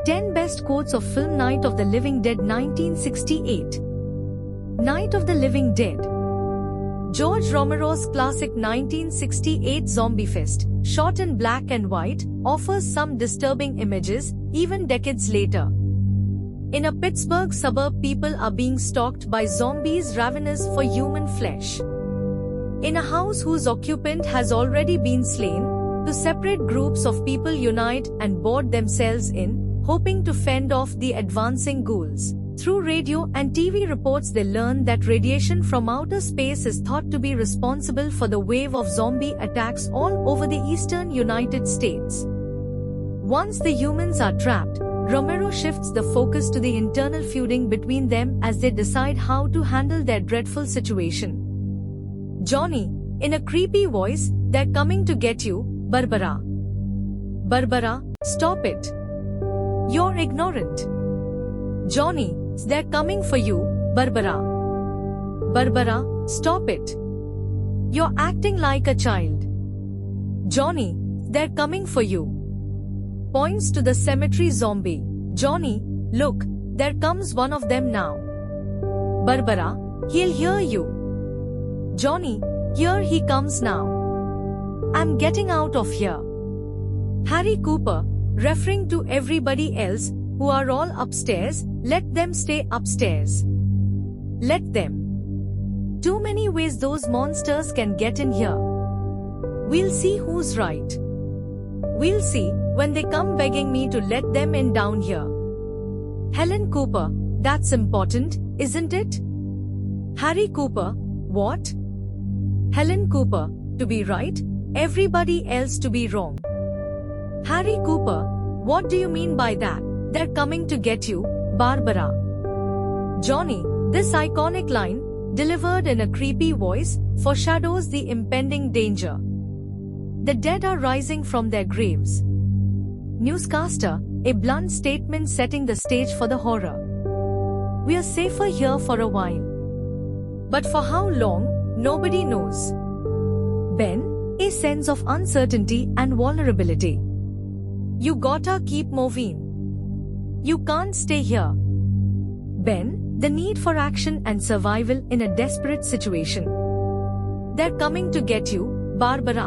10 Best Quotes of Film Night of the Living Dead 1968. Night of the Living Dead. George Romero's classic 1968 zombie fest, shot in black and white, offers some disturbing images, even decades later. In a Pittsburgh suburb, people are being stalked by zombies ravenous for human flesh. In a house whose occupant has already been slain, two separate groups of people unite and board themselves in, hoping to fend off the advancing ghouls. Through radio and TV reports, they learn that radiation from outer space is thought to be responsible for the wave of zombie attacks all over the eastern United States. Once the humans are trapped, Romero shifts the focus to the internal feuding between them as they decide how to handle their dreadful situation. Johnny, in a creepy voice, "They're coming to get you, Barbara. Barbara, stop it. You're ignorant. Johnny, they're coming for you, Barbara. Barbara, stop it. You're acting like a child. Johnny, they're coming for you." Points to the cemetery zombie. "Johnny, look, there comes one of them now. Barbara, he'll hear you. Johnny, here he comes now. I'm getting out of here." Harry Cooper, referring to everybody else, who are all upstairs, "Let them stay upstairs. Let them. Too many ways those monsters can get in here. We'll see who's right. We'll see when they come begging me to let them in down here." Helen Cooper, "That's important, isn't it?" Harry Cooper, "What?" Helen Cooper, "To be right, everybody else to be wrong." Harry Cooper, "What do you mean by that? They're coming to get you, Barbara." Johnny, this iconic line, delivered in a creepy voice, foreshadows the impending danger. The dead are rising from their graves. Newscaster, a blunt statement setting the stage for the horror. "We are safer here for a while. But for how long, nobody knows." Ben, a sense of uncertainty and vulnerability. "You gotta keep moving. You can't stay here." Ben, the need for action and survival in a desperate situation. "They're coming to get you, Barbara."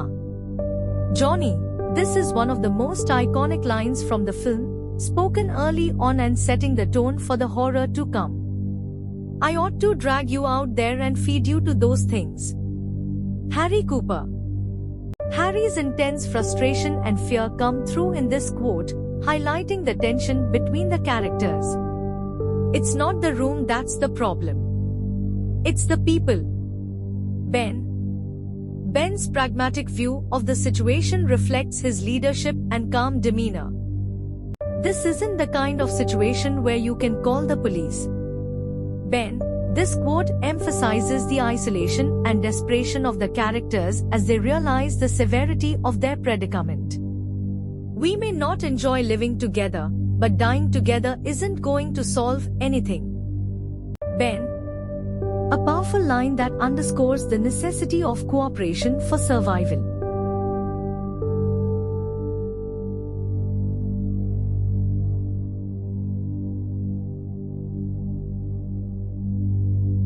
Johnny, this is one of the most iconic lines from the film, spoken early on and setting the tone for the horror to come. "I ought to drag you out there and feed you to those things." Harry Cooper. Harry's intense frustration and fear come through in this quote, highlighting the tension between the characters. "It's not the room that's the problem. It's the people." Ben. Ben's pragmatic view of the situation reflects his leadership and calm demeanor. "This isn't the kind of situation where you can call the police." Ben. This quote emphasizes the isolation and desperation of the characters as they realize the severity of their predicament. "We may not enjoy living together, but dying together isn't going to solve anything." Ben. A powerful line that underscores the necessity of cooperation for survival.